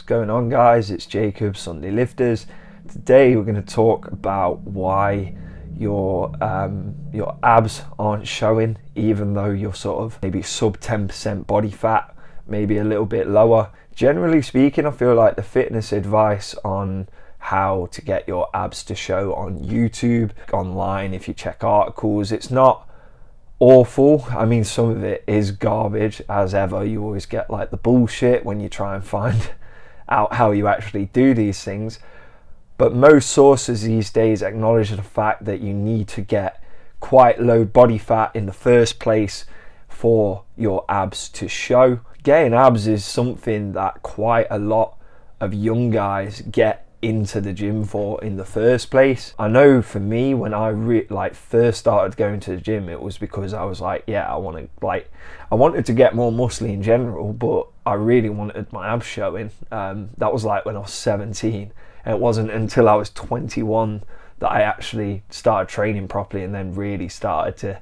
going on, guys? It's Jacob, Sunday Lifters. Today we're going to talk about why your abs aren't showing, even though you're sort of maybe sub 10% body fat, maybe a little bit lower. Generally speaking, I feel like the fitness advice on how to get your abs to show on YouTube, online, if you check articles, it's not awful. I mean, some of it is garbage, as ever. You always get like the bullshit when you try and find out how you actually do these things. But most sources these days acknowledge the fact that you need to get quite low body fat in the first place for your abs to show. Getting abs is something that quite a lot of young guys get into the gym for in the first place. I know for me, when I first started going to the gym, it was because I was like, yeah, I wanted to get more muscly in general, but I really wanted my abs showing. That was like when I was 17, and it wasn't until I was 21 that I actually started training properly and then really started to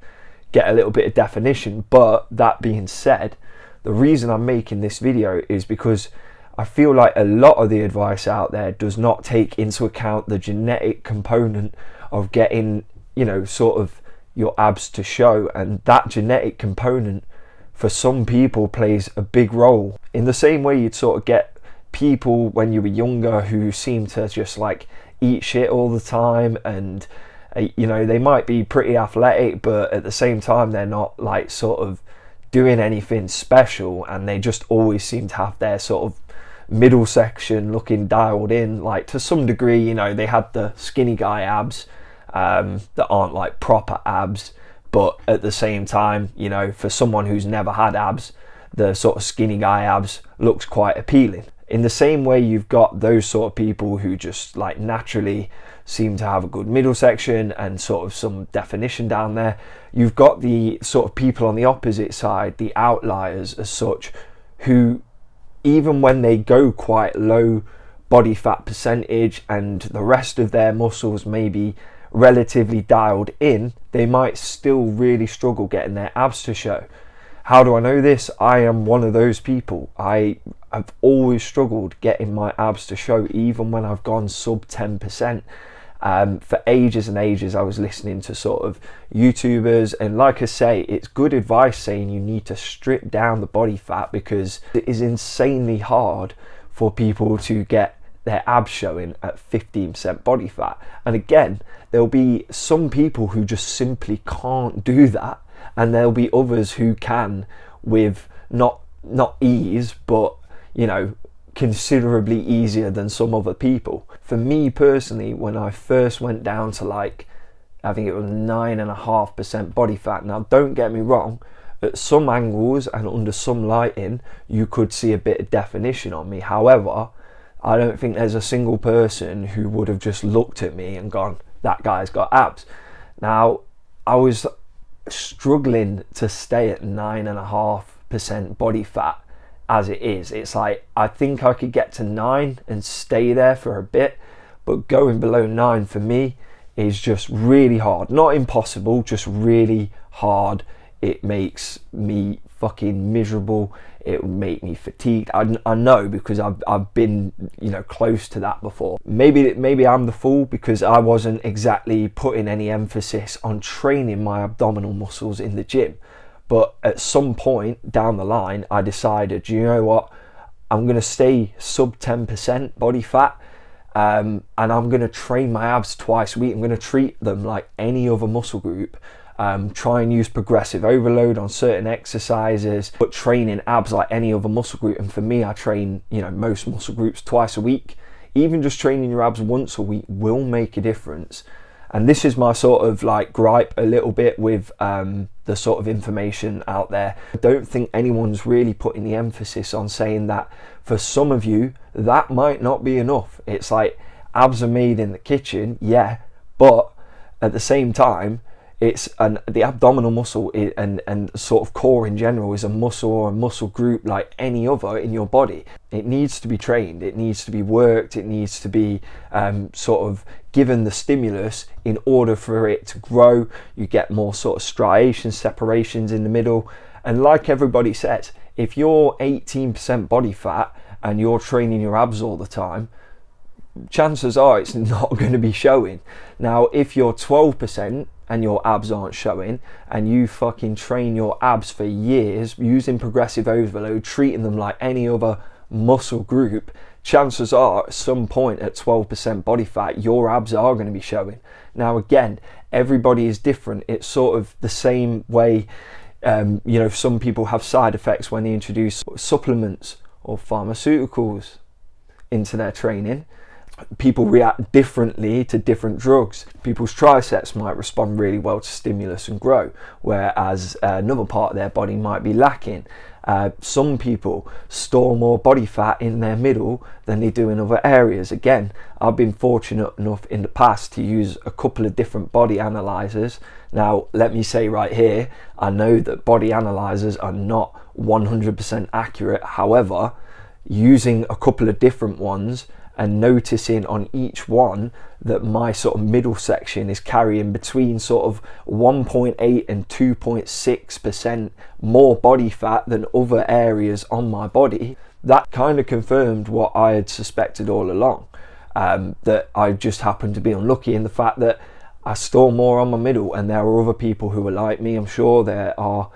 get a little bit of definition. But that being said, the reason I'm making this video is because I feel like a lot of the advice out there does not take into account the genetic component of getting, sort of your abs to show. And that genetic component for some people plays a big role. In the same way you'd sort of get people when you were younger who seem to just like eat shit all the time, and they might be pretty athletic, but at the same time they're not like sort of doing anything special, and they just always seem to have their sort of middle section looking dialed in. Like, to some degree, they had the skinny guy abs that aren't like proper abs, but at the same time, for someone who's never had abs, the sort of skinny guy abs looks quite appealing. In the same way, you've got those sort of people who just like naturally seem to have a good middle section and sort of some definition down there. You've got the sort of people on the opposite side, the outliers as such, who even when they go quite low body fat percentage and the rest of their muscles may be relatively dialed in, they might still really struggle getting their abs to show. How do I know this? I am one of those people. I've always struggled getting my abs to show, even when I've gone sub 10%. For ages and ages, I was listening to sort of YouTubers, and like I say, it's good advice saying you need to strip down the body fat, because it is insanely hard for people to get their abs showing at 15% body fat. And again, there'll be some people who just simply can't do that, and there'll be others who can with not ease, but considerably easier than some other people. For me personally, when I first went down to I think it was 9.5% body fat. Now, don't get me wrong, at some angles and under some lighting, you could see a bit of definition on me. However, I don't think there's a single person who would have just looked at me and gone, that guy's got abs. Now, I was struggling to stay at 9.5% body fat as it is. It's like, I think I could get to 9 and stay there for a bit, but going below 9 for me is just really hard. Not impossible, just really hard. It makes me fucking miserable. It would make me fatigued. I know, because I've been close to that before. Maybe I'm the fool, because I wasn't exactly putting any emphasis on training my abdominal muscles in the gym. But at some point down the line, I decided, you know what, I'm going to stay sub 10% body fat, and I'm going to train my abs twice a week. I'm going to treat them like any other muscle group. Try and use progressive overload on certain exercises, but training abs like any other muscle group. And for me, I train most muscle groups twice a week. Even just training your abs once a week will make a difference. And this is my sort of gripe a little bit with the sort of information out there. I don't think anyone's really putting the emphasis on saying that for some of you, that might not be enough. It's like, abs are made in the kitchen, yeah, but at the same time, the abdominal muscle and sort of core in general is a muscle or a muscle group like any other in your body. It needs to be trained, it needs to be worked, it needs to be sort of given the stimulus in order for it to grow. You get more sort of striations, separations in the middle. And like everybody says, if you're 18% body fat and you're training your abs all the time, chances are it's not going to be showing. Now, if you're 12% and your abs aren't showing, and you fucking train your abs for years using progressive overload, treating them like any other muscle group, chances are at some point at 12% body fat, your abs are going to be showing. Now, again, everybody is different. It's sort of the same way, you know, some people have side effects when they introduce supplements or pharmaceuticals into their training. People react differently to different drugs. People's triceps might respond really well to stimulus and grow, whereas another part of their body might be lacking. Some people store more body fat in their middle than they do in other areas. Again, I've been fortunate enough in the past to use a couple of different body analyzers. Now, let me say right here, I know that body analyzers are not 100% accurate. However, using a couple of different ones and noticing on each one that my sort of middle section is carrying between sort of 1.8 and 2.6% more body fat than other areas on my body, that kind of confirmed what I had suspected all along, that I just happened to be unlucky in the fact that I store more on my middle, and there are other people who are like me. I'm sure there are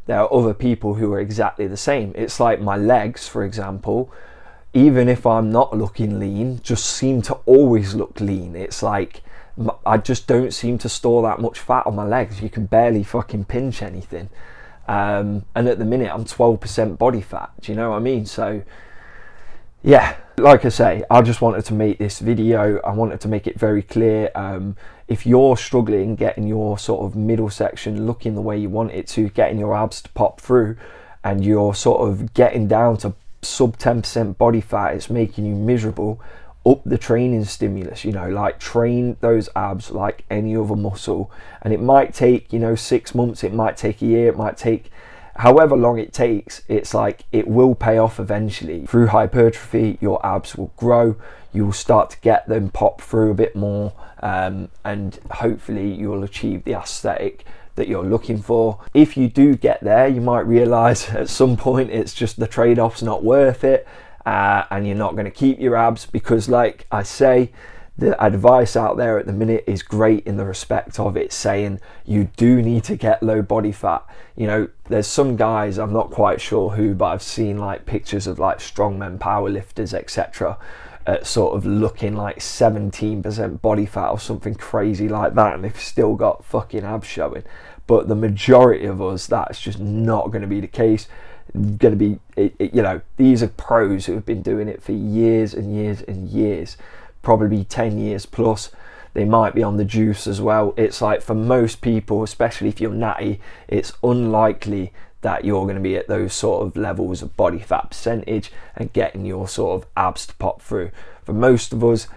other people who are exactly the same. It's like my legs, for example, even if I'm not looking lean, just seem to always look lean. It's like I just don't seem to store that much fat on my legs. You can barely fucking pinch anything. And at the minute I'm 12% body fat. Do you know what I mean? So yeah, like I say, I just wanted to make this video. I wanted to make it very clear. If you're struggling getting your sort of middle section looking the way you want it to, getting your abs to pop through, and you're sort of getting down to sub 10% body fat, it's making you miserable, up the training stimulus. You know, like, train those abs like any other muscle, and it might take, you know, 6 months, it might take a year, it might take however long it takes. It's like, it will pay off eventually. Through hypertrophy, your abs will grow, you'll start to get them pop through a bit more, and hopefully you'll achieve the aesthetic that you're looking for. If you do get there, you might realize at some point it's just the trade-off's not worth it, and you're not going to keep your abs, because, like I say, the advice out there at the minute is great in the respect of it saying you do need to get low body fat. You know, there's some guys, I'm not quite sure who, but I've seen like pictures of like strongmen, powerlifters, etc., sort of looking like 17% body fat or something crazy like that, and they've still got fucking abs showing. But the majority of us, that's just not going to be the case. Going to be, you know, these are pros who have been doing it for years and years and years, probably 10 years plus. They might be on the juice as well. It's like, for most people, especially if you're natty, it's unlikely that you're going to be at those sort of levels of body fat percentage and getting your sort of abs to pop through. For most of us,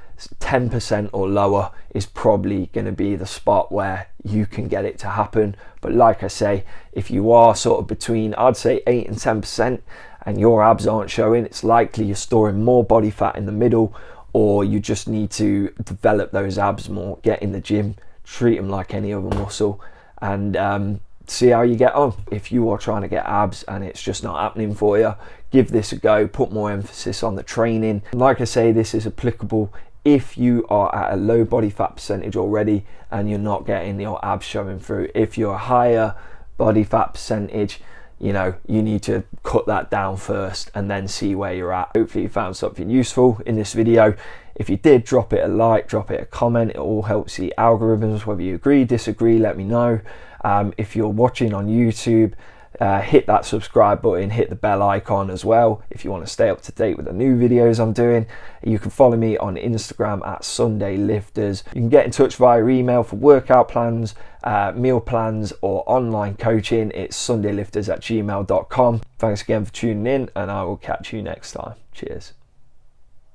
10% or lower is probably going to be the spot where you can get it to happen. But like I say, if you are sort of between, I'd say 8 and 10%, and your abs aren't showing, it's likely you're storing more body fat in the middle, or you just need to develop those abs more, get in the gym, treat them like any other muscle, and see how you get on. If you are trying to get abs and it's just not happening for you, give this a go, put more emphasis on the training. Like I say, this is applicable if you are at a low body fat percentage already and you're not getting your abs showing through. If you're a higher body fat percentage, you know, you need to cut that down first and then see where you're at. Hopefully you found something useful in this video. If you did, drop it a like, drop it a comment. It all helps the algorithms. Whether you agree, disagree, let me know. If you're watching on YouTube, hit that subscribe button, hit the bell icon as well if you want to stay up to date with the new videos I'm doing. You can follow me on Instagram at Sunday Lifters. You can get in touch via email for workout plans, meal plans, or online coaching. It's sundaylifters@gmail.com. Thanks again for tuning in, and I will catch you next time. Cheers.